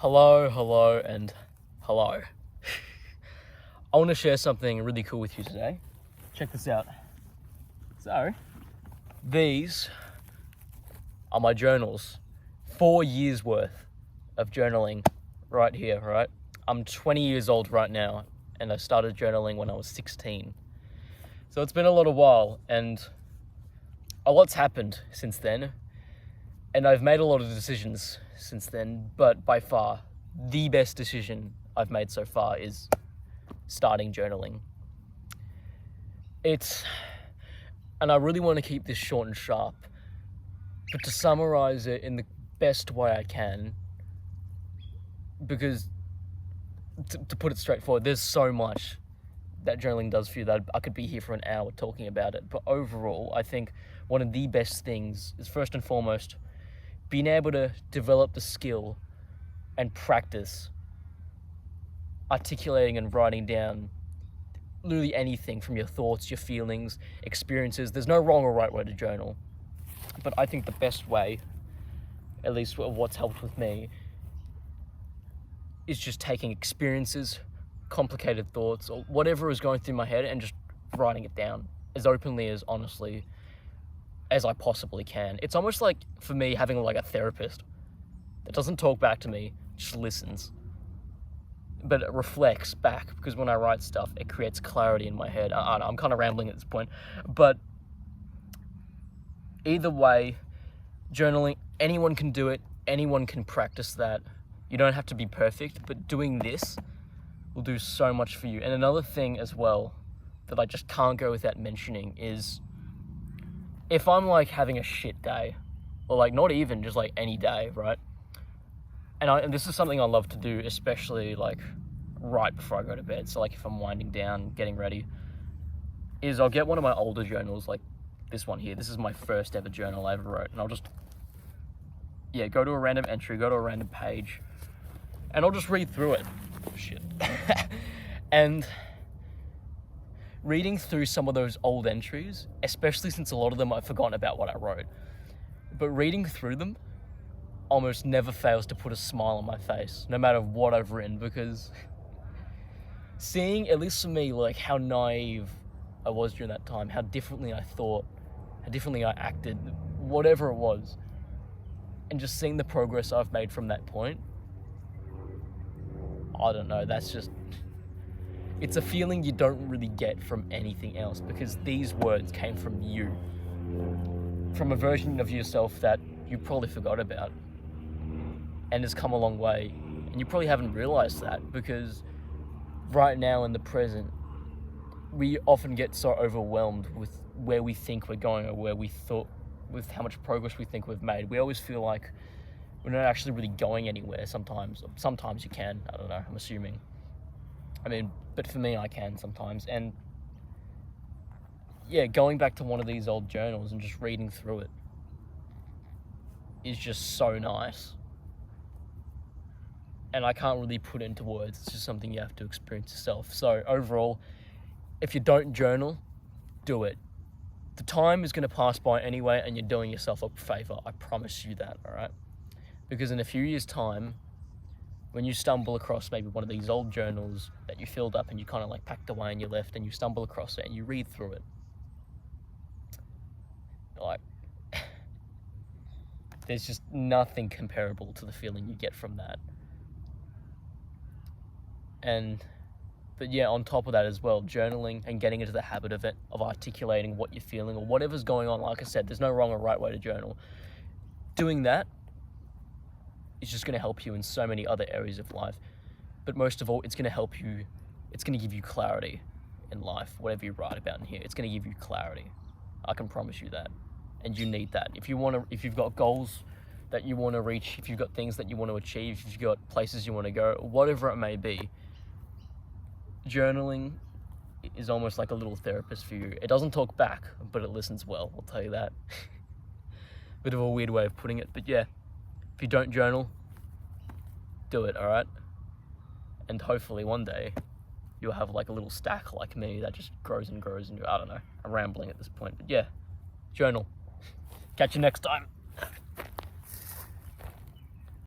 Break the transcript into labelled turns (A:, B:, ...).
A: Hello, and hello. I want to share something really cool with you today. Check this out. So, these are my journals. 4 years worth of journaling right here, right? I'm 20 years old right now, and I started journaling when I was 16. So it's been a little while, and a lot's happened since then. And I've made a lot of decisions since then, but by far, the best decision I've made so far is starting journaling. And I really want to keep this short and sharp, but to summarize it in the best way I can, because to put it straightforward, there's so much that journaling does for you that I could be here for an hour talking about it. But overall, I think one of the best things is, first and foremost, being able to develop the skill and practice articulating and writing down literally anything from your thoughts, your feelings, experiences. There's no wrong or right way to journal. But I think the best way, at least what's helped with me, is just taking experiences, complicated thoughts, or whatever is going through my head and just writing it down as openly, as honestly as I possibly can. It's almost like, for me, having like a therapist that doesn't talk back to me, just listens. But it reflects back, because when I write stuff, it creates clarity in my head. I'm kind of rambling at this point. But either way, journaling, anyone can do it. Anyone can practice that. You don't have to be perfect, but doing this will do so much for you. And another thing as well that I just can't go without mentioning is, if I'm like having a shit day, or like not even just like any day, right? And this is something I love to do, especially like right before I go to bed. So like if I'm winding down, getting ready, is I'll get one of my older journals, like this one here. This is my first ever journal I ever wrote. And I'll just, go to a random entry, go to a random page, and I'll just read through it. Shit. And reading through some of those old entries, especially since a lot of them I've forgotten about what I wrote, but reading through them almost never fails to put a smile on my face, no matter what I've written, because seeing, at least for me, like how naive I was during that time, how differently I thought, how differently I acted, whatever it was, and just seeing the progress I've made from that point, I don't know, it's a feeling you don't really get from anything else, because these words came from you, from a version of yourself that you probably forgot about and has come a long way, and you probably haven't realized that, because right now in the present, we often get so overwhelmed with where we think we're going, or where we thought, with how much progress we think we've made. We always feel like we're not actually really going anywhere. Sometimes you can, I don't know, I'm assuming. But for me, I can sometimes. And going back to one of these old journals and just reading through it is just so nice. And I can't really put it into words. It's just something you have to experience yourself. So overall, if you don't journal, do it. The time is going to pass by anyway, and you're doing yourself a favor. I promise you that, all right? Because in a few years' time, when you stumble across maybe one of these old journals that you filled up and you kind of like packed away and you left, and you stumble across it and you read through it, like, there's just nothing comparable to the feeling you get from that. But on top of that as well, journaling and getting into the habit of it, of articulating what you're feeling or whatever's going on. Like I said, there's no wrong or right way to journal. Doing that is just going to help you in so many other areas of life. But most of all, it's going to give you clarity in life. Whatever you write about in here, it's going to give you clarity. I can promise you that. And you need that. If you've got goals that you want to reach, if you've got things that you want to achieve, if you've got places you want to go, whatever it may be, journaling is almost like a little therapist for you. It doesn't talk back, but it listens well, I'll tell you that. Bit of a weird way of putting it, but if you don't journal, do it, all right? And hopefully one day you'll have like a little stack like me that just grows and grows, and I don't know, I'm rambling at this point, but journal. Catch you next time.